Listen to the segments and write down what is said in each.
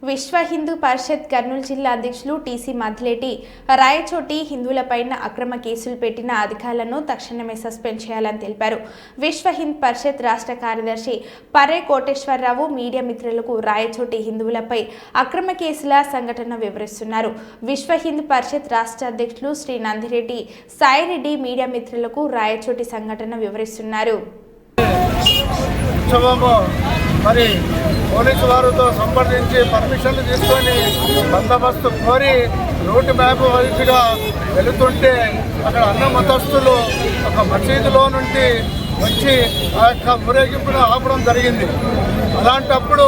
విశ్వ హిందూ పరిషత్ కర్నూలు జిల్లా అధ్యక్షులు టీసీ మద్దిలేటి రాయచోటి హిందువులపైన అక్రమ కేసులు పెట్టిన అధికారులను తక్షణమే సస్పెండ్ చేయాలని తెలిపారు. విశ్వ హిందూ పరిషత్ రాష్ట్ర కార్యదర్శి పర్రే కోటేశ్వరరావు మీడియా మిత్రులకు రాయచోటి హిందువులపై అక్రమ కేసుల సంఘటన వివరిస్తున్నారు. విశ్వ హిందూ పరిషత్ రాష్ట్ర అధ్యక్షులు శ్రీ నందిరెడ్డి సాయిరెడ్డి మీడియా మిత్రులకు రాయచోటి సంఘటన వివరిస్తున్నారు. మరి పోలీసు వారితో సంప్రదించి పర్మిషన్లు తీసుకొని బందోబస్తు కోరి రూట్ మ్యాప్ వైపుగా వెళుతుంటే అక్కడ అన్న మతస్థులు ఒక మసీదులో నుండి వచ్చి ఆ యొక్క ఊరేగింపును ఆపడం జరిగింది. అలాంటప్పుడు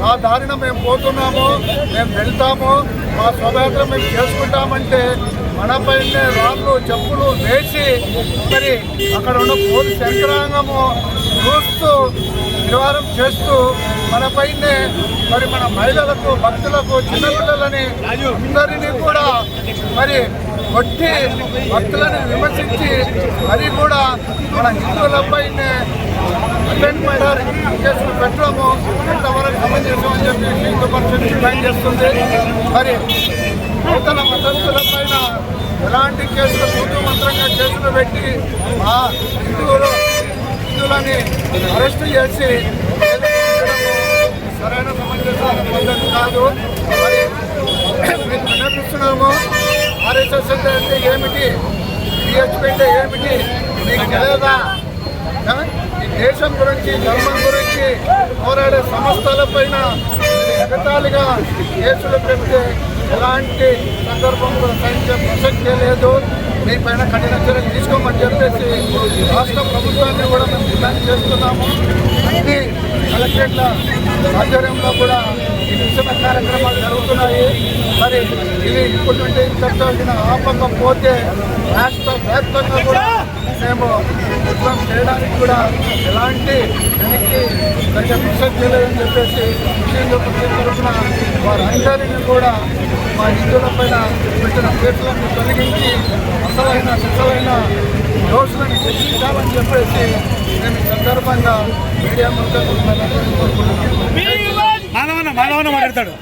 ఆ దారిన మేము పోతున్నాము, మేము వెళ్తాము, మా శోభయాత్ర మేము చేసుకుంటామంటే మనపైనే రాళ్ళు చెప్పులు వేసి మరి అక్కడ ఉన్న పోలీస్ యంత్రాంగము చూస్తూ నివారణ చేస్తూ మనపైనే మరి మన మహిళలకు భక్తులకు చిన్నపిల్లలని అందరినీ కూడా మరి కొట్టి భక్తులని విమర్శించి అది కూడా మన హిందువులపైనే అటెంప్ట్ కేసులు పెట్టడము ఎంతవరకు సమంజసమని చెప్పి హిందూ పరిషత్ డిమాండ్ చేస్తుంది. మరి నూతన మతస్థులపైన ఎలాంటి కేసులు ముందు మంత్రంగా కేసులు పెట్టి ఆ హిందువులని అరెస్టు చేసి సరైన సమంజసమైన పద్ధతి కాదు. మరి మేము విన్నపిస్తున్నాము, ఆర్ఎస్ఎస్ అంటే ఏమిటి, బిహెచ్పి అంటే ఏమిటి మీకు తెలియదా? ఈ దేశం గురించి ధర్మం గురించి పోరాడే సంస్థలపైన ఎగతాళిగా కేసులు పెడితే ఎలాంటి సందర్భంలో సహించే ప్రసక్తే లేదు. మీ పైన కఠిన చర్యలు తీసుకోమని చెప్పేసి రాష్ట్ర ప్రభుత్వాన్ని కూడా మేము డిమాండ్ చేస్తున్నాము. అన్ని కలెక్టరేట్ల ఆధ్వర్యంలో కూడా ఈ నిరసన కార్యక్రమాలు జరుగుతున్నాయి. మరి ఇవి ఇప్పటి నుండి ఇంతటిన ఆపకపోతే రాష్ట్ర వ్యాప్తంగా కూడా మేము ఉద్యమం చేయడానికి కూడా ఎలాంటి వెనక్కి తగ్గ ప్రసక్తి లేదని చెప్పేసి హిందూ పరిషత్ తరఫున వారందరినీ కూడా మా హిందువులపైన పెట్టిన కేసులను తొలగించి అసలైన దోషులను శిక్షించాలని చెప్పేసి మేము ఈ సందర్భంగా మీడియా ముందు కోరుకుంటున్నాము. మాధవన్న మాట్లాడతాడు.